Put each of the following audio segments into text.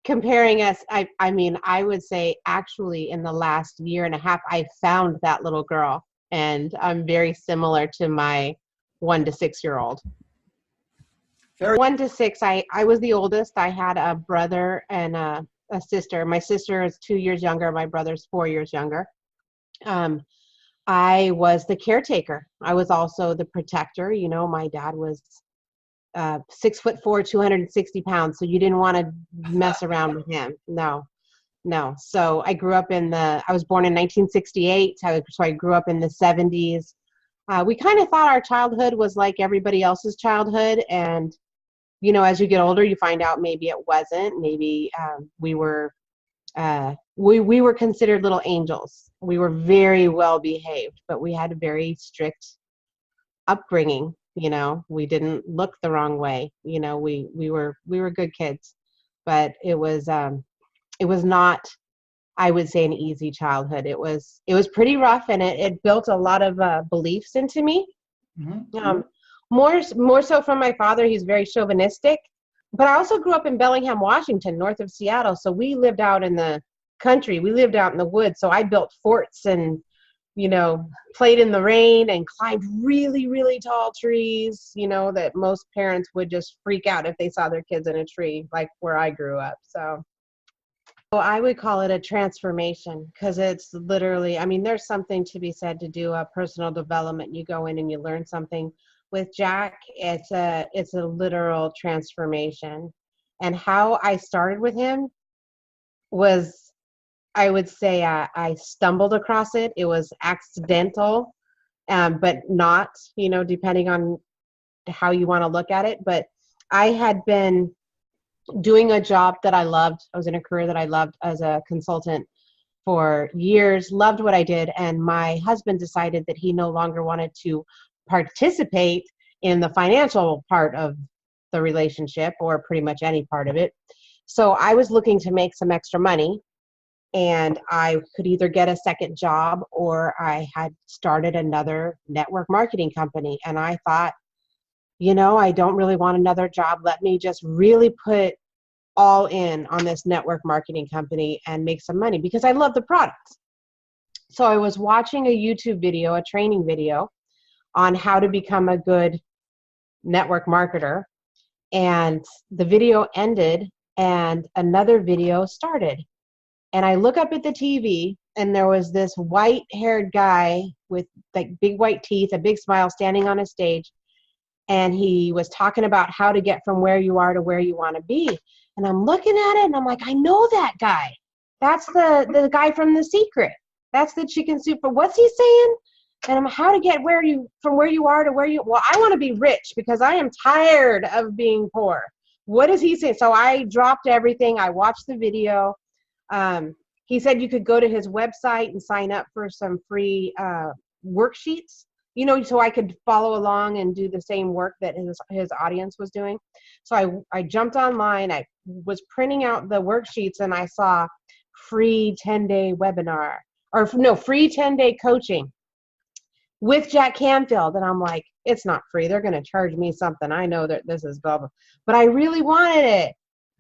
comparing us, I mean, I would say actually in the last year and a half, I found that little girl, and I'm very similar to my 1 to 6 year old. Very 1 to 6, I was the oldest. I had a brother and a sister. My sister is 2 years younger. My brother's 4 years younger. Um, I was the caretaker. I was also the protector. You know, my dad was 6'4", 260 pounds. So you didn't want to mess around with him. No, no. So I grew up I was born in 1968. So I grew up in the 70s. We kind of thought our childhood was like everybody else's childhood. And, you know, as you get older, you find out maybe it wasn't. Maybe we were considered little angels. We were very well behaved, but we had a very strict upbringing. You know, we didn't look the wrong way. You know, we were good kids, but it was not, I would say, an easy childhood. It was pretty rough, and it built a lot of beliefs into me. Mhm. More so from my father. He's very chauvinistic, but I also grew up in Bellingham, Washington, north of Seattle. So we lived out in the country. We lived out in the woods. So I built forts and, you know, played in the rain and climbed really, really tall trees, you know, that most parents would just freak out if they saw their kids in a tree, like where I grew up. So I would call it a transformation, because it's literally, I mean, there's something to be said to do a personal development. You go in and you learn something. With Jack, it's a literal transformation. And how I started with him was, I would say, I stumbled across it. It was accidental, but not, you know, depending on how you want to look at it. But I had been doing a job that I loved. I was in a career that I loved as a consultant for years, loved what I did. And my husband decided that he no longer wanted to participate in the financial part of the relationship, or pretty much any part of it. So I was looking to make some extra money, and I could either get a second job, or I had started another network marketing company. And I thought, you know, I don't really want another job. Let me just really put all in on this network marketing company and make some money, because I love the product. So I was watching a YouTube video, a training video on how to become a good network marketer. And the video ended and another video started. And I look up at the TV, and there was this white-haired guy with like big white teeth, a big smile, standing on a stage. And he was talking about how to get from where you are to where you want to be. And I'm looking at it, and I'm like, I know that guy. That's the guy from The Secret. That's the chicken soup. But what's he saying? And I'm, how to get from where you are to where you, well, I want to be rich because I am tired of being poor. What is he saying? So I dropped everything. I watched the video. He said you could go to his website and sign up for some free worksheets, you know, so I could follow along and do the same work that his audience was doing. So I jumped online. I was printing out the worksheets, and I saw free 10-day webinar, or no, free 10-day coaching with Jack Canfield. And I'm like, it's not free. They're going to charge me something. I know that this is blah, blah, but I really wanted it.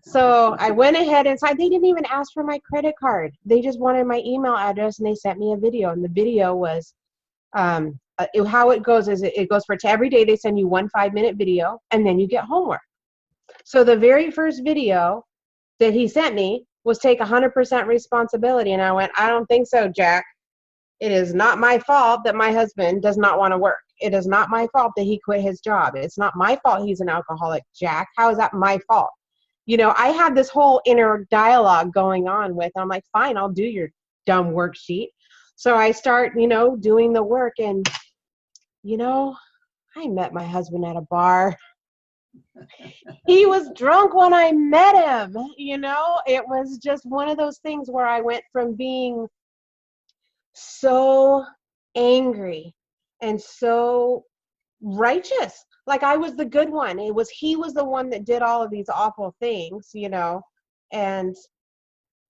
So I went ahead and signed. They didn't even ask for my credit card. They just wanted my email address, and they sent me a video. And the video was, how it goes is it goes for every day. They send you 1 5-minute video, and then you get homework. So the very first video that he sent me was take 100% responsibility. And I went, I don't think so, Jack. It is not my fault that my husband does not want to work. It is not my fault that he quit his job. It's not my fault he's an alcoholic, Jack. How is that my fault? You know, I had this whole inner dialogue going on with, I'm like, fine, I'll do your dumb worksheet. So I start, you know, doing the work, and, you know, I met my husband at a bar. He was drunk when I met him. You know, it was just one of those things where I went from being so angry and so righteous, like I was the good one. He was the one that did all of these awful things, you know. And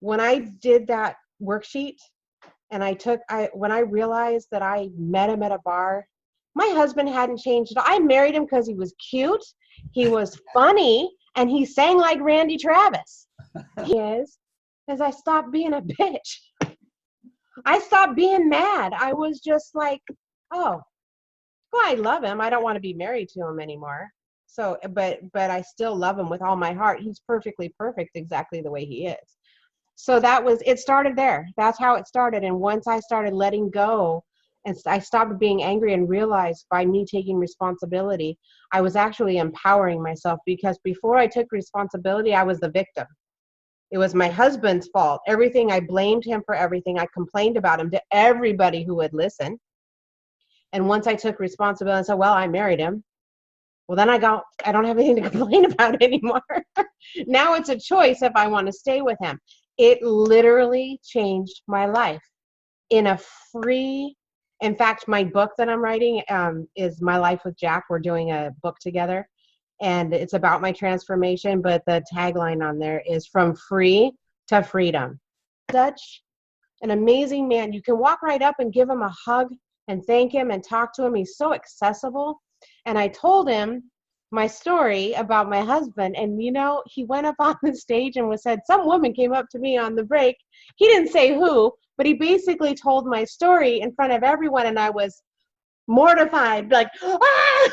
when I did that worksheet, and when I realized that I met him at a bar, my husband hadn't changed at all. I married him because he was cute, he was funny, and he sang like Randy Travis. is I stopped being a bitch. I stopped being mad. I was just like, oh, well, I love him. I don't want to be married to him anymore. So, but I still love him with all my heart. He's perfectly perfect exactly the way he is. So it started there. That's how it started. And once I started letting go and I stopped being angry and realized by me taking responsibility, I was actually empowering myself, because before I took responsibility, I was the victim. It was my husband's fault. Everything, I blamed him for everything. I complained about him to everybody who would listen. And once I took responsibility and said, well, I married him, well, then I don't have anything to complain about anymore. Now it's a choice if I want to stay with him. It literally changed my life in fact, my book that I'm writing is My Life with Jack. We're doing a book together, and it's about my transformation, but the tagline on there is From Free to Freedom. Such an amazing man. You can walk right up and give him a hug and thank him and talk to him. He's so accessible. And I told him my story about my husband, and he went up on the stage and said, some woman came up to me on the break. He didn't say who, but he basically told my story in front of everyone, and I was mortified, like, ah!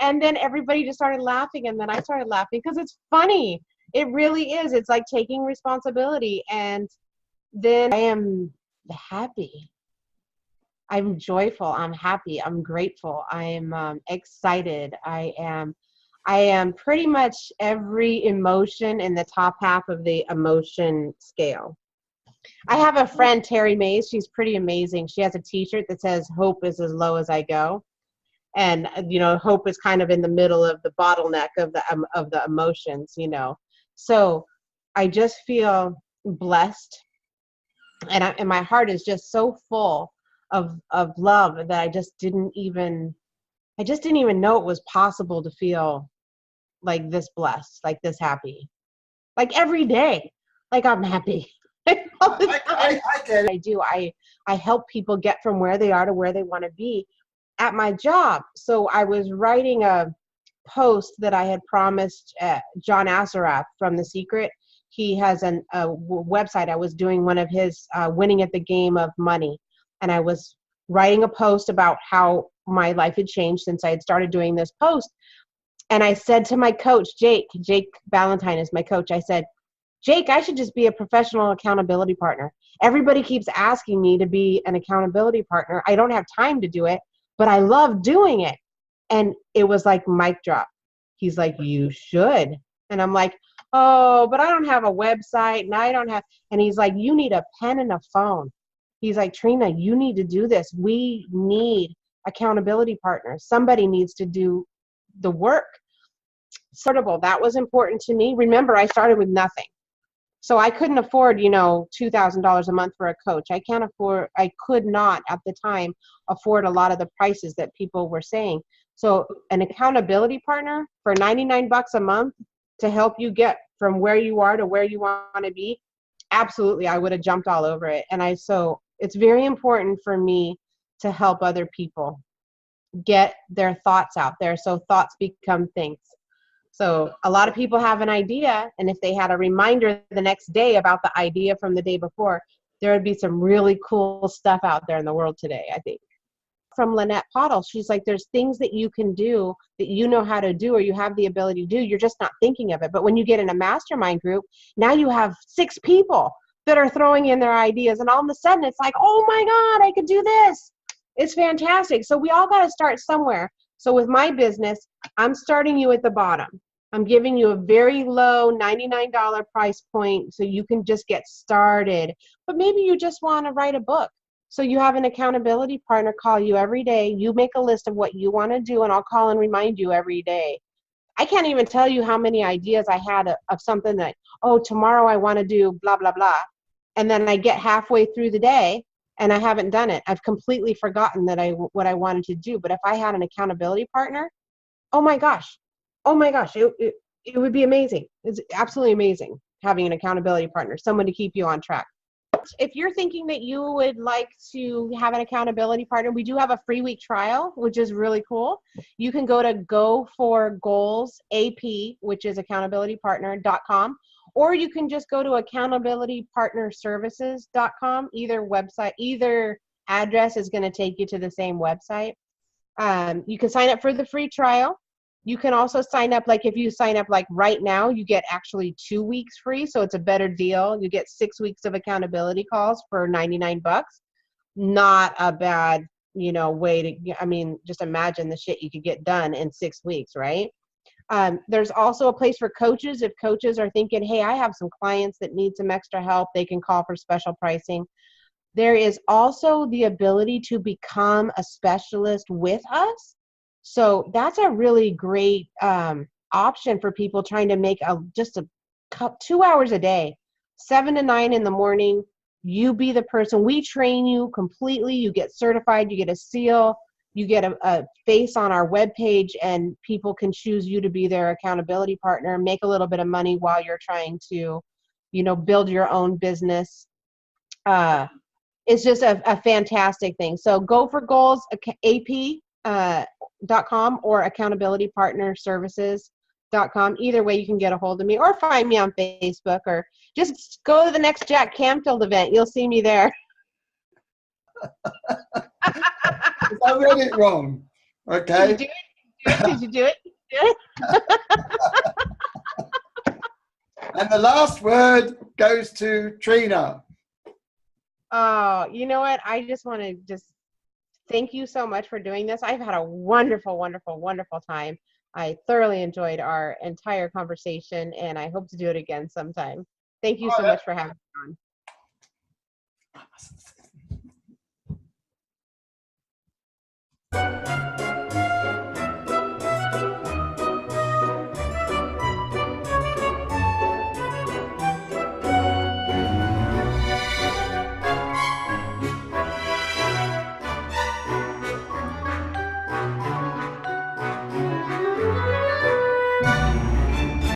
And then everybody just started laughing, and then I started laughing because it's funny. It really is. It's like taking responsibility, and then I am happy. I'm joyful. I'm happy. I'm grateful. I'm excited. I am pretty much every emotion in the top half of the emotion scale. I have a friend, Terry Mays. She's pretty amazing. She has a t-shirt that says, hope is as low as I go. And, hope is kind of in the middle of the bottleneck of the emotions, So I just feel blessed. And my heart is just so full of love that I just didn't even know it was possible to feel like this blessed, like this happy, like every day, like I'm happy. All the time. I get it. I help people get from where they are to where they want to be at my job. So I was writing a post that I had promised John Assaraf from The Secret. He has a website. I was doing one of his winning at the game of money. And I was writing a post about how my life had changed since I had started doing this post. And I said to my coach, Jake Ballantyne is my coach. I said, Jake, I should just be a professional accountability partner. Everybody keeps asking me to be an accountability partner. I don't have time to do it, but I love doing it. And it was like mic drop. He's like, you should. And I'm like, oh, but I don't have a website and I don't have, and he's like, you need a pen and a phone. He's like, Trina, you need to do this. We need accountability partners. Somebody needs to do the work. That was important to me. Remember, I started with nothing. So I couldn't afford, $2,000 a month for a coach. I could not at the time afford a lot of the prices that people were saying. So an accountability partner for $99 a month to help you get from where you are to where you want to be, absolutely, I would have jumped all over it. And so it's very important for me to help other people get their thoughts out there, so thoughts become things. So a lot of people have an idea, and if they had a reminder the next day about the idea from the day before, there would be some really cool stuff out there in the world today, I think. From Lynette Pottle, she's like, there's things that you can do that you know how to do or you have the ability to do. You're just not thinking of it. But when you get in a mastermind group, now you have 6 people that are throwing in their ideas, and all of a sudden it's like, oh my God, I could do this. It's fantastic. So we all got to start somewhere. So with my business, I'm starting you at the bottom. I'm giving you a very low $99 price point so you can just get started. But maybe you just want to write a book. So you have an accountability partner call you every day. You make a list of what you want to do, and I'll call and remind you every day. I can't even tell you how many ideas I had of something that, oh, tomorrow I want to do blah, blah, blah. And then I get halfway through the day and I haven't done it. I've completely forgotten what I wanted to do. But if I had an accountability partner, oh my gosh, it would be amazing. It's absolutely amazing having an accountability partner, someone to keep you on track. If you're thinking that you would like to have an accountability partner, we do have a free week trial, which is really cool. You can go to Go for Goals AP, which is accountabilitypartner.com, or you can just go to accountabilitypartnerservices.com. Either address is going to take you to the same website. You can sign up for the free trial. You can also sign up, like if you sign up like right now, you get actually 2 weeks free. So it's a better deal. You get 6 weeks of accountability calls for $99. Not a bad, way to, I mean, just imagine the shit you could get done in 6 weeks, right? There's also a place for coaches. If coaches are thinking, hey, I have some clients that need some extra help, they can call for special pricing. There is also the ability to become a specialist with us. So that's a really great option for people trying to make just 2 hours a day, 7 to 9 in the morning. You be the person. We train you completely. You get certified. You get a seal. You get a face on our webpage, and people can choose you to be their accountability partner, make a little bit of money while you're trying to, build your own business. It's just a fantastic thing. So go for goals, AP.com or accountabilitypartnerservices.com. Either way, you can get a hold of me or find me on Facebook, or just go to the next Jack Canfield event. You'll see me there. I read it wrong. Okay. Did you do it? And the last word goes to Trina. Oh, you know what? I just want to thank you so much for doing this. I've had a wonderful, wonderful, wonderful time. I thoroughly enjoyed our entire conversation, and I hope to do it again sometime. Thank you so much for having me on.